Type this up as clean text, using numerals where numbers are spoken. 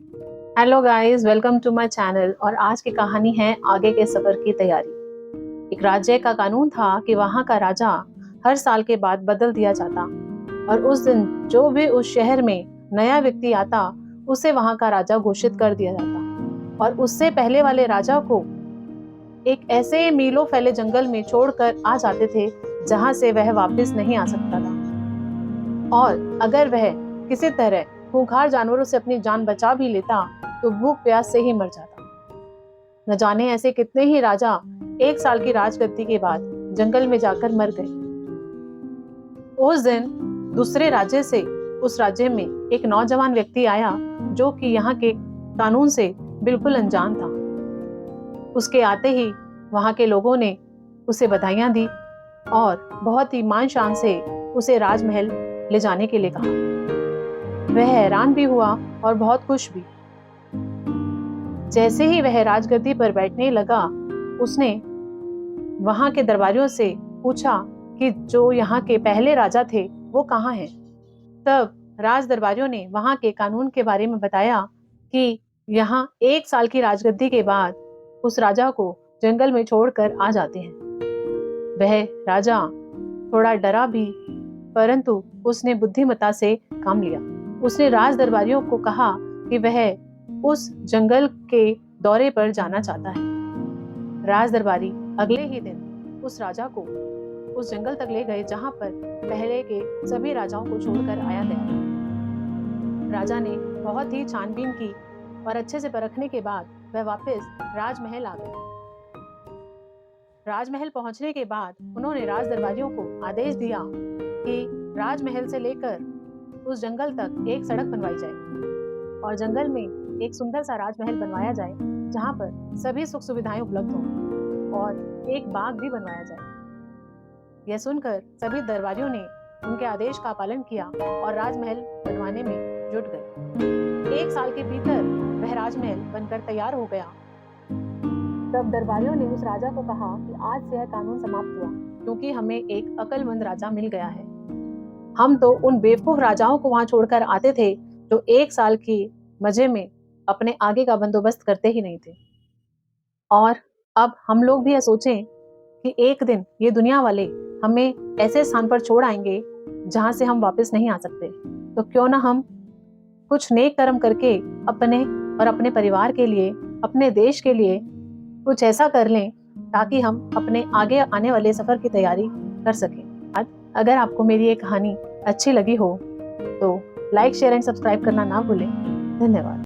Hello guys, welcome to my channel. और आज की कहानी है आगे के सफर की तैयारी। एक राज्य का कानून था कि वहां का राजा हर साल के बाद बदल दिया जाता और उस दिन जो भी उस शहर में नया व्यक्ति आता उसे वहां का राजा घोषित कर दिया जाता और उससे पहले वाले राजा को एक ऐसे मीलों फैले जंगल में छोड़कर आ जाते थे जहां से वह वापस नहीं आ सकता था। और अगर वह किसी तरह खूंखार जानवरों से अपनी जान बचा भी लेता तो भूख प्यास से ही मर जाता। न जाने ऐसे कितने ही राजा एक साल की राजगद्दी के बाद जंगल में जाकर मर गए। उस दिन दूसरे राज्य से उस राज्य में एक नौजवान व्यक्ति आया जो कि यहाँ के कानून से बिल्कुल अनजान था। उसके आते ही वहां के लोगों ने उसे बधाइयां दी और बहुत ही मान शान से उसे राजमहल ले जाने के लिए कहा। वह हैरान भी हुआ और बहुत खुश भी। जैसे ही वह राजगद्दी पर बैठने लगा उसने वहां के दरबारियों से पूछा कि जो यहाँ के पहले राजा थे वो कहाँ हैं। तब राज दरबारियों ने वहां के कानून के बारे में बताया कि यहाँ एक साल की राजगद्दी के बाद उस राजा को जंगल में छोड़कर आ जाते हैं। वह राजा थोड़ा डरा भी, परंतु उसने बुद्धिमत्ता से काम लिया। उसने राज दरबारियों को कहा कि वह उस जंगल के दौरे पर जाना चाहता है। राज दरबारी अगले ही दिन उस राजा को उस जंगल तक ले गए जहां पर पहले के सभी राजाओं को छोड़कर आया गया था। राजा ने बहुत ही छानबीन की और अच्छे से परखने के बाद वह वापस राजमहल आ गए। राजमहल पहुंचने के बाद उन्होंने राज दरबारियों को आदेश दिया कि राजमहल से लेकर उस जंगल तक एक सड़क बनवाई जाए और जंगल में एक सुंदर सा राजमहल बनवाया जाए जहां पर सभी सुख सुविधाएं उपलब्ध हों और एक बाग भी बनवाया जाए। यह सुनकर सभी दरबारियों ने उनके आदेश का पालन किया और राजमहल बनवाने में जुट गए। एक साल के भीतर वह राजमहल बनकर तैयार हो गया। तब दरबारियों ने उस राजा को कहा कि आज से यह कानून समाप्त हुआ क्योंकि हमें एक अक्लमंद राजा मिल गया है। हम तो उन बेवकूफ राजाओं को वहां छोड़कर आते थे जो एक साल की मजे में अपने आगे का बंदोबस्त करते ही नहीं थे। और अब हम लोग भी यह सोचें कि एक दिन ये दुनिया वाले हमें ऐसे स्थान पर छोड़ आएंगे जहां से हम वापस नहीं आ सकते। तो क्यों ना हम कुछ नेक कर्म करके अपने और अपने परिवार के लिए, अपने देश के लिए कुछ ऐसा कर लें ताकि हम अपने आगे आने वाले सफर की तैयारी कर सकें। अगर आपको मेरी ये कहानी अच्छी लगी हो तो लाइक, शेयर एंड सब्सक्राइब करना ना भूलें। धन्यवाद।